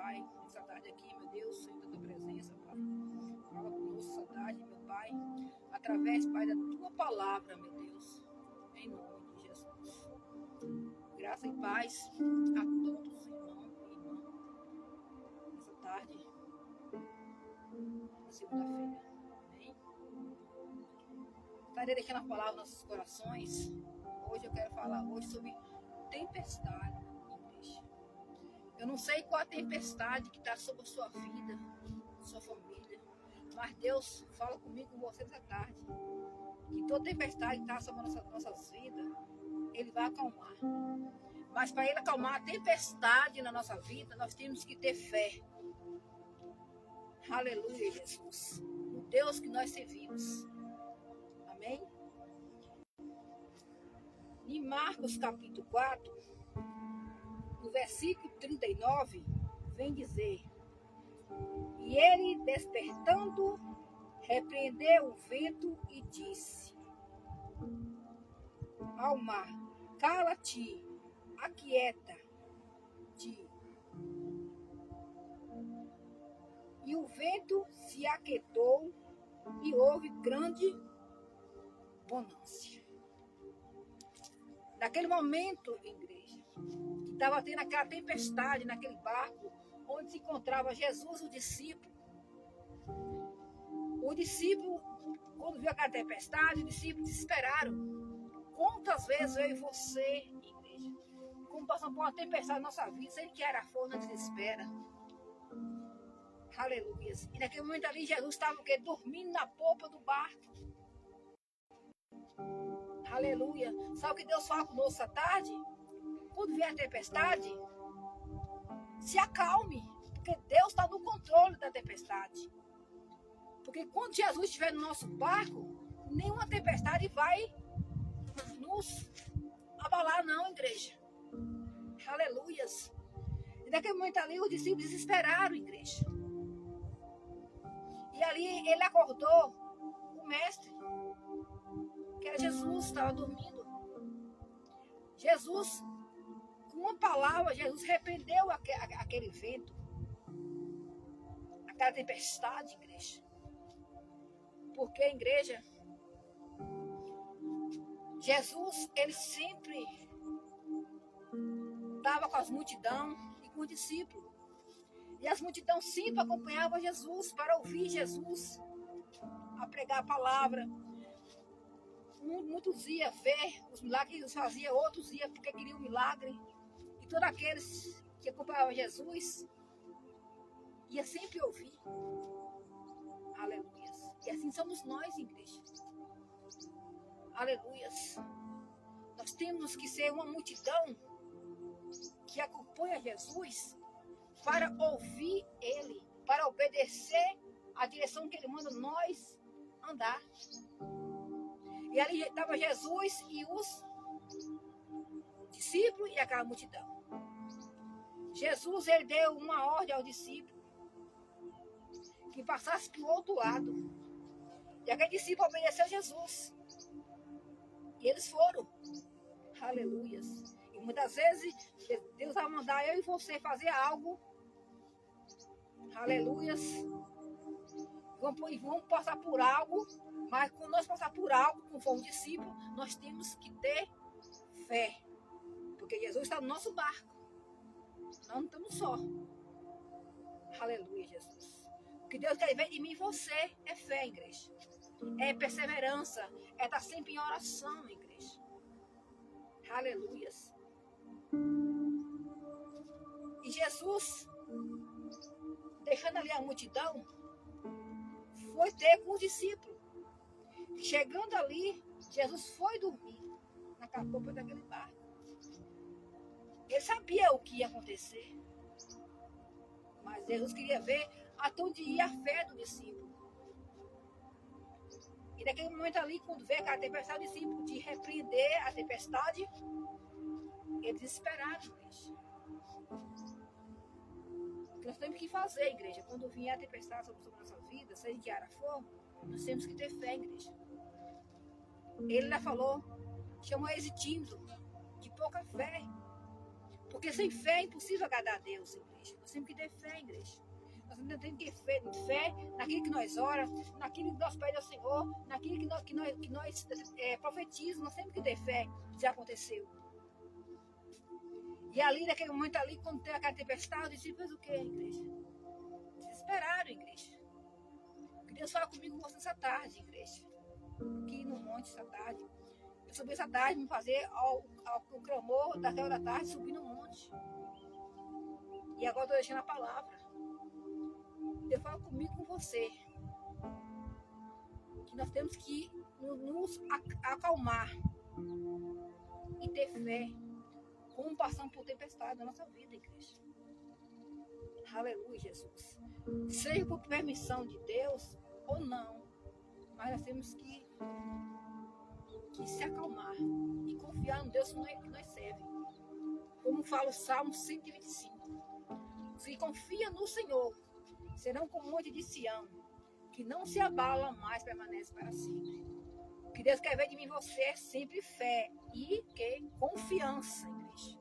Pai, nessa tarde aqui, meu Deus, em tua presença, Pai. Fala conosco essa tarde, meu Pai, através, Pai, da tua palavra, meu Deus, em nome de Jesus. Graça e paz a todos, irmãos e irmãs, nessa tarde, na segunda-feira. Amém? Estarei deixando a palavra nos nossos corações. Hoje eu quero falar sobre tempestade, igreja. Eu não sei qual a tempestade que está sobre a sua vida, sua família, mas Deus fala comigo, com você nessa tarde, que toda tempestade que está sobre nossas vidas, Ele vai acalmar. Mas para Ele acalmar a tempestade na nossa vida, nós temos que ter fé. Aleluia, Jesus. O Deus que nós servimos. Amém? Em Marcos capítulo 4, no versículo 39, vem dizer: E ele, despertando, repreendeu o vento e disse ao mar: Cala-te, aquieta-te. E o vento se aquietou e houve grande bonança. Naquele momento, igreja, que estava tendo aquela tempestade naquele barco, onde se encontrava Jesus, o discípulo. O discípulo, quando viu aquela tempestade, os discípulos desesperaram. Quantas vezes eu e você, igreja, como passamos por uma tempestade na nossa vida, sem que era força, não desespera. Aleluia. E naquele momento ali, Jesus estava dormindo na polpa do barco. Aleluia. Sabe o que Deus fala conosco essa tarde? Quando vier a tempestade, se acalme, porque Deus está no controle da tempestade. Porque quando Jesus estiver no nosso barco, nenhuma tempestade vai nos abalar, não, igreja. Aleluias. E naquele momento ali, os discípulos desesperaram, igreja. E ali ele acordou o mestre, que era Jesus, estava dormindo. Jesus, com uma palavra, Jesus repreendeu aquele vento, aquela tempestade, igreja. Porque, igreja, Jesus, ele sempre estava com as multidões e com os discípulos. E as multidões sempre acompanhavam Jesus para ouvir Jesus a pregar a palavra. Muitos iam ver os milagres que Jesus fazia, outros iam porque queriam um milagre. E todos aqueles que acompanhavam Jesus iam sempre ouvir. Aleluia. E assim somos nós, igreja. Aleluia. Nós temos que ser uma multidão que acompanha Jesus para ouvir Ele, para obedecer a direção que Ele manda nós andar. E ali estava Jesus e os discípulos e aquela multidão. Jesus, ele deu uma ordem aos discípulos que passasse para o outro lado. E aquele discípulo obedeceu a Jesus. E eles foram. Aleluia. E muitas vezes Deus vai mandar eu e você fazer algo. Aleluia. Vamos passar por algo. Mas quando nós passar por algo, como for um discípulo, nós temos que ter fé. Porque Jesus está no nosso barco. Nós não estamos só. Aleluia, Jesus. O que Deus quer ver de mim e você é fé, igreja. É perseverança. É estar sempre em oração, igreja. Aleluia. E Jesus, deixando ali a multidão, foi ter com os discípulos. Chegando ali, Jesus foi dormir na polpa daquele barco. Ele sabia o que ia acontecer. Mas Jesus queria ver até onde ia a fé do discípulo. E naquele momento ali, quando veio aquela tempestade, o discípulo de repreender a tempestade, eles esperaram, igreja. O que nós temos que fazer, igreja, quando vier a tempestade sobre a nossa vida, seja de que área for, nós temos que ter fé, igreja. Ele já falou, chamou eles de tímido, de pouca fé. Porque sem fé é impossível agradar a Deus, igreja. Nós temos que ter fé, igreja. Nós temos que ter fé naquilo que nós oramos, naquilo que nós pedimos ao Senhor, naquilo que nós profetizamos. Nós temos que ter fé que já aconteceu. E ali, naquele momento ali, quando teve aquela tempestade, os discípulos o quê, igreja? Desesperaram, igreja. Deus fala comigo com você essa tarde, igreja. Aqui no monte essa tarde. Eu subi essa tarde, me fazer o clamor daquela hora da tarde, subir no monte. E agora estou deixando a palavra. Deus fala comigo com você. Que nós temos que nos acalmar e ter fé. Como passamos por tempestade na nossa vida, igreja. Aleluia, Jesus. Seja por permissão de Deus ou não, mas nós temos que se acalmar e confiar no Deus que nós servemos. Como fala o Salmo 125. Se confia no Senhor, serão como o monte de Sião, que não se abala, mais permanece para sempre. O que Deus quer ver de mim e você é sempre fé e confiança, igreja.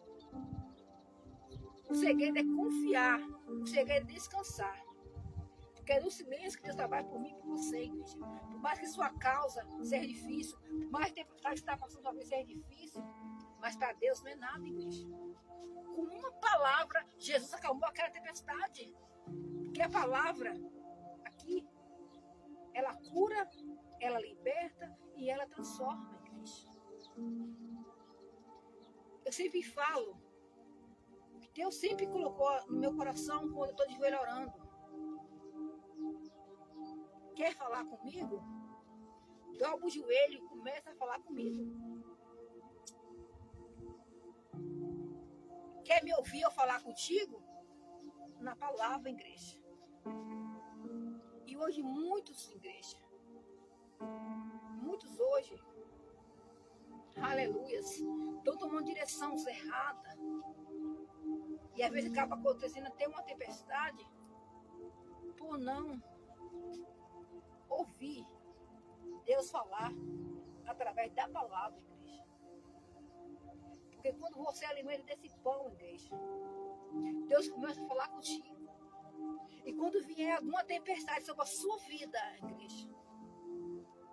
O segredo é confiar, o segredo é descansar. Porque é no silêncio que Deus trabalha por mim e por você, igreja. Por mais que sua causa seja difícil, por mais que você está passando talvez seja difícil, mas para Deus não é nada, igreja. Com uma palavra, Jesus acalmou aquela tempestade. Porque a palavra aqui, ela cura, ela liberta e ela transforma, igreja. Eu sempre falo, que Deus sempre colocou no meu coração quando eu estou de joelho orando. Quer falar comigo? Dobra o joelho e começa a falar comigo. Quer me ouvir eu falar contigo? Na palavra, igreja. E hoje muitos, igreja, muitos hoje, aleluias, estão tomando direções erradas. E às vezes acaba acontecendo até uma tempestade por não ouvir Deus falar através da palavra, igreja. Porque quando você alimenta desse pão, igreja, Deus começa a falar contigo. E quando vier alguma tempestade sobre a sua vida, igreja,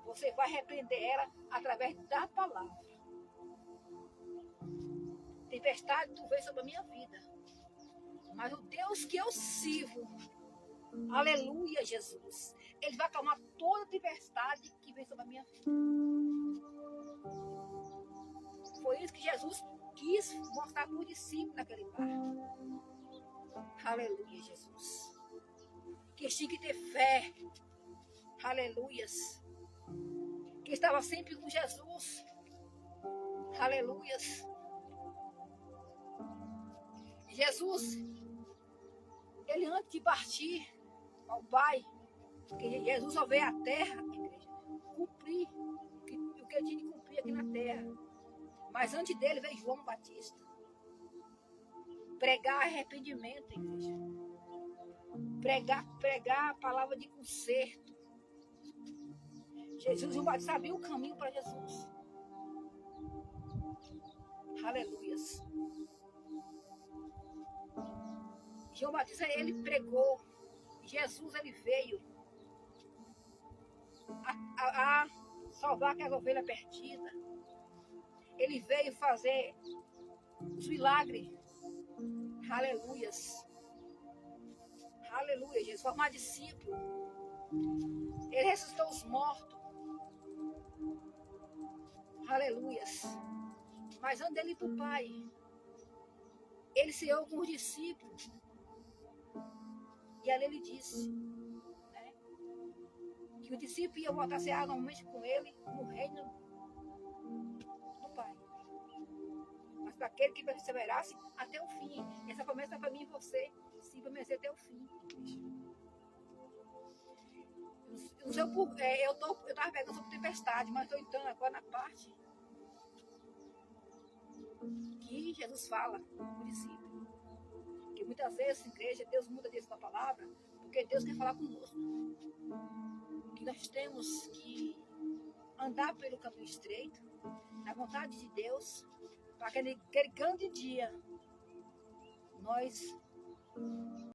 você vai repreender ela através da palavra. Tempestade tu vê sobre a minha vida. Mas o Deus que eu sirvo, aleluia, Jesus, Ele vai acalmar toda tempestade que vem sobre a minha vida. Foi isso que Jesus quis mostrar para os discípulos naquele barco. Aleluia, Jesus. Que tinha que ter fé. Aleluias. Que estava sempre com Jesus. Aleluias. Jesus, ele antes de partir ao Pai, porque Jesus só veio à terra, igreja, cumprir o que ele tinha de cumprir aqui na terra. Mas antes dele veio João Batista. Pregar arrependimento, igreja. Pregar a palavra de conserto. Jesus, João Batista sabia o caminho para Jesus. Aleluias. João Batista, ele pregou. Jesus, ele veio a salvar aquela ovelha perdida. Ele veio fazer os milagres. Aleluias. Aleluia, Jesus. Formar discípulo. Ele ressuscitou os mortos. Aleluias. Mas antes dele ir para o Pai, ele ceou com os discípulos. E ali ele disse, né, que o discípulo ia voltar a cear normalmente com ele no reino do Pai. Mas para aquele que perseverasse até o fim. Essa promessa é para mim e você, se permanecer até o fim. Eu estava pegando sobre tempestade, mas estou entrando agora na parte que Jesus fala para o discípulo. Porque muitas vezes, igreja, Deus muda disso com a palavra, porque Deus quer falar conosco. Que nós temos que andar pelo caminho estreito, na vontade de Deus, para aquele grande dia, nós